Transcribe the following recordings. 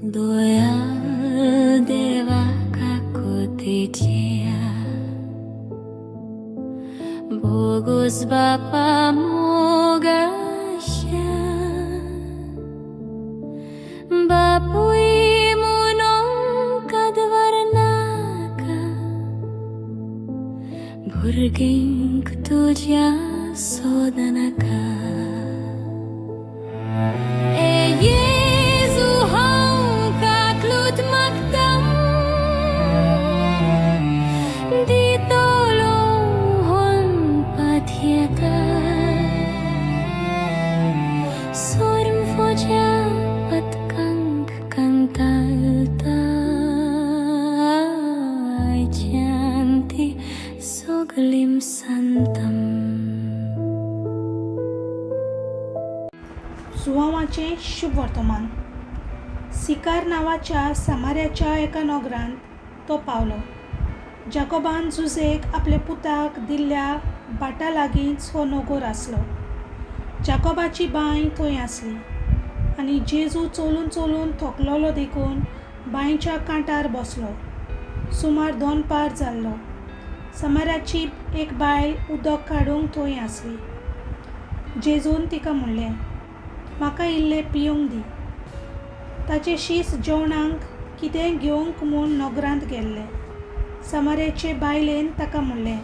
दोया देवाका कोतीच्या बोगुस बापा मोगाशा बापुई मुनों kadwarnaka भुरगेंक तुझ्या सोदनका Soglim santam सुवामाचे शुभ वर्तमान. सिकार नावाच्या समार्याच्या एका नगरांत तो पावलो. जाकोबान जुजेक आपल्या पुताक दिल्ल्या बाटा लागींच हो नगोर आसलो. जाकोबाची बांय थंय आसली आनी जेजू चलून चलून थकलोलो देखून बांयच्या कांटार बसलो. सुमार 2 पार जाल्लो. समार्याची एक बायल उदक काडूंक थंय आसली. जेजून तिका म्हणलें, म्हाका इल्लें पिवंक दी. ताचे शीस जेवणाक कितेंय घेवंक म्हूण नगरांत गेल्ले. समार्याचे बायलेन ताका म्हणलें,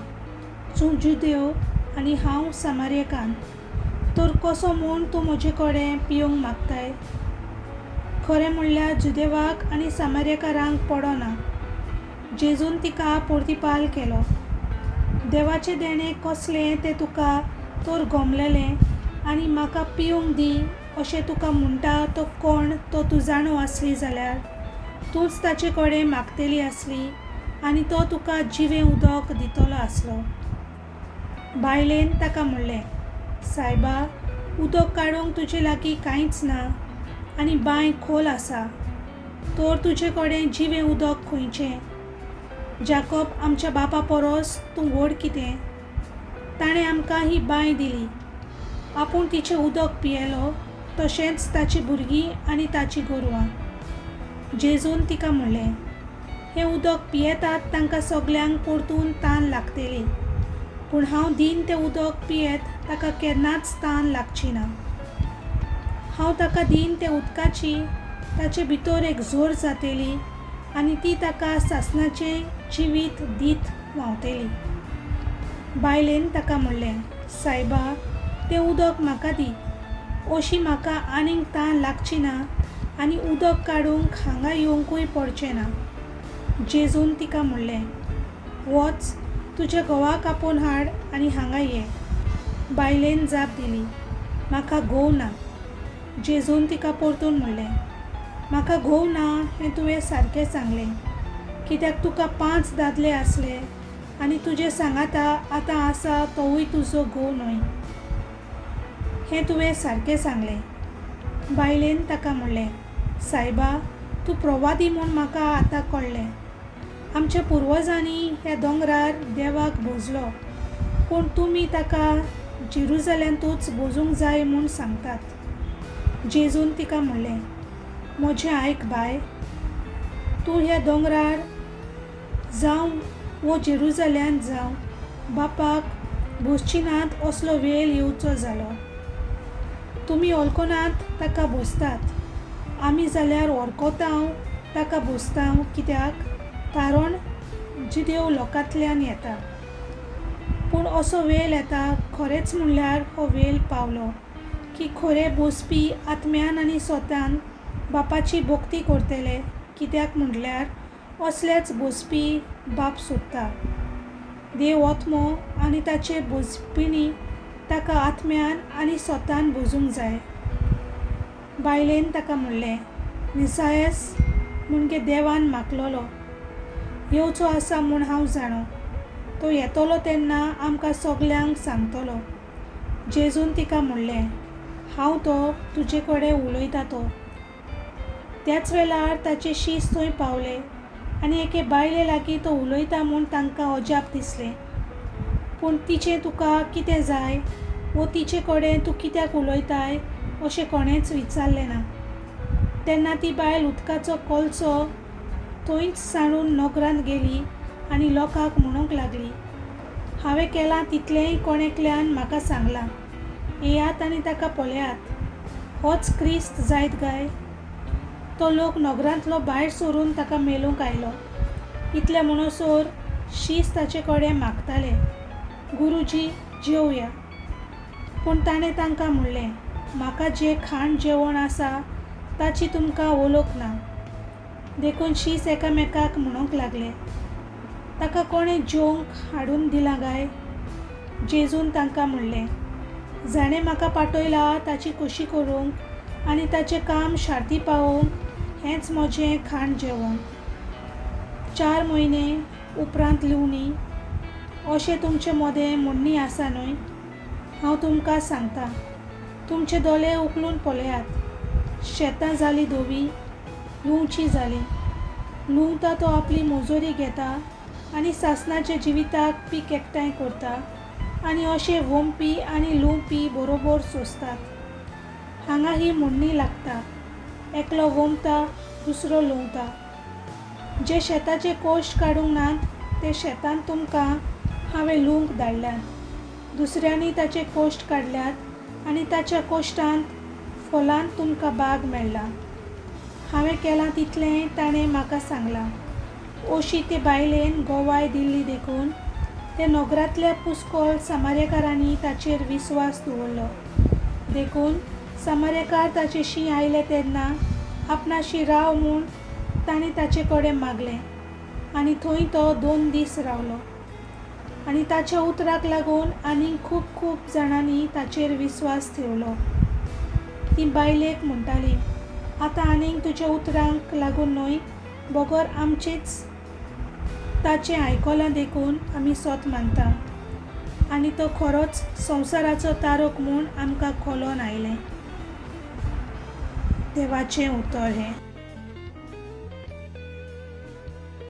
तूं जुदेव आनी हांव समार्येकान, तर कसो म्हूण तूं म्हजे कडेन पिवंक मागताय? खरें म्हणल्यार जुदेवाक आनी समार्येकारांक पडना. जेजून तिका प्रतिपाल केलो, देवाचें देणें कसलें तें तुका तर गमलेलें आनी म्हाका पिवंक दी अशें तुका म्हणटा तो कोण तो तूं जाणो आसली जाल्यार तूंच ताचे कडेन मागतली आसली आनी तो तुका जिवें उदक दितलो आसलो. बायलेन ताका म्हणलें, सायबा, उदक काडूंक तुजे लागीं कांयच ना आनी बांय खोल आसा, तर तुजे कडेन जिवें उदक खंयचें? जाकोब आमच्या बापा परस तूं व्हड कितें? ताणें आमकां ही बांय दिली. आपूण तिचें उदक पियेलो, तशेंच ताची भुरगीं आनी ताची गोरवां. जेजून तिका म्हणलें, हें उदक पियेतात तांकां सगल्यांक परतून तान लागतली, पूण हांव दीन तें उदक पियेत ताका केन्नाच तान लागची ना. हांव ताका दीन तें उदकाची ताचे भितर एक झोर जातली आनी ती ताका सासणाचें जिवीत दीत व्हांवतली. बायलेन ताका म्हणलें, सायबा, तें उदक म्हाका दी. अशी म्हाका आनीक तान लागची ना आनी उदक काडूंक हांगा येवंकूय पडचें ना. जेजून तिका म्हणलें, वच, तुज्या घोवाक आपोवन हाड आनी हांगा ये. बायलेन जाप दिली, म्हाका घोव ना. जेजून तिका परतून म्हणलें, म्हाका घोव ना हें तुवें सारकें सांगलें, कित्याक तुका 5 दादले आसले आनी तुजे सांगाता आतां आसा तोवूय तुजो घोव न्हय. हें तुवें सारकें सांगलें. बायलेन ताका म्हणलें, सायबा, तूं प्रवादी म्हूण म्हाका आतां कळ्ळें. आमच्या पुर्वजांनी ह्या दोंगरार देवाक भोजलो, पूण तुमी ताका जेरुजलेमांतूच भोजूंक जाय म्हूण सांगतात. जेजून तिका म्हणलें, म्हजें आयक बाय, तूं ह्या दोंगरार जावं वो जेरुजलेमांत जावं बापाक भोसचिनात असलो वेळ येवचो जालो. तुमी वळखनात ताका भोसतात, आमी जाल्यार वळखतांव ताका भोसतांव, कित्याक कारण जुदेव लोकांतल्यान येता. पूण असो वेळ येता, खरेंच म्हणल्यार हो वेळ पावलो, की खरे भोसपी आत्म्यान आनी स्वतान बापाची भक्ती करतले, कित्याक म्हणल्यार असलेच भोसपी बाप सोदता. देव आत्मो आनी ताचे भोसपिणी ताका आत्म्यान आनी स्वतान भोजूंक जाय. बायलेन ताका म्हणलें, मिसायस म्हणजे देवान मागलोलो येवचो आसा म्हूण हांव जाणो. तो येतलो तेन्ना आमकां सगल्यांक सांगतलो. जेजून तिका म्हणलें, हांव तो तुजे कडेन उलयता तो. त्याच वेळार ताचे शीस थंय पावले आनी एके बायले लागीं तो उलयता म्हूण तांकां अजाप दिसलें. पूण तिचें तुका कितें जाय वो तिचे कडेन तूं कित्याक उलयताय अशें कोणेंच विचारलें ना. तेन्ना ती बायल उदकाचो कोलसो थंयच सांडून नोकरांत गेली आनी लोकांक म्हणूंक लागली, हांवें केलां तितलेंय कोणेकल्यान म्हाका सांगलां, येयात आनी ताका पळयात, होच क्रिस्त जायत काय. तो लोक नोकरांतलो भायर सरून ताका मेलूंक आयलो. इतलें म्हणसर शीस ताचे कडेन मागताले, गुरुजी जेवया. पूण ताणें तांकां म्हणलें, म्हाका जें खाण जेवण आसा ताची तुमकां वळख ना. देखून शीस एकामेकाक म्हणूंक लागले, ताका कोणें जेवंक हाडून दिलां काय. जेजून तांकां म्हणलें, जाणें म्हाका पाठयला ताची कुशी करूंक आनी ताचें काम शार्ती पावोवंक हेंच म्हजें खाण जेवण. 4 म्हयने उपरांत लिवनी अशें तुमचे मदें म्हणणी आसा न्हय. हांव तुमकां सांगतां, तुमचे दोळे उखलून पळयात. शेतां जालीं धोवी, लुंवची जाली. लुंवता तो आपली मजुरी घेता आनी सासणाच्या जिविताक पीक एकठांय करता आनी अशे वोंवपी आनी लुंवपी बरोबर सोंसतात. हांगा ही म्हणणी लागता, एकलो वोंवता, दुसरो लुंवता. जे शेताचे कोश्ट काडूंक नात ते शेतान तुमकां हांवें लुंवंक धाडल्यात. दुसऱ्यांनी ताचे कोश्ट काडल्यात आनी ताच्या कोश्टांत फलांत तुमकां भाग मेळ्ळा. हांवें केलां तितलें ताणें म्हाका सांगलां. अशी ते बायलेन गोवाय दिल्ली देखून ते नोकरांतल्या पुस्कोल समार्यकारांनी ताचेर विस्वास दवरलो. देखून समार्यकार ताचेशी आयले तेन्ना आपणाशी राव म्हूण तांणी ताचे कडेन मागलें आनी थंय तो 2 दीस रावलो. आनी ताच्या उतराक लागून आनीक खूब जाणांनी ताचेर विस्वास ठेवलो. ती बायलेक म्हणटाली, आतां आनीक तुज्या उतरांक लागून न्हय, बगर आमचेच ताचें आयकलां देखून आमी सोत मानता आनी तो खरोच संवसाराचो तारक म्हूण आमकां खोलोन आयलें. देवाचें उतर हें.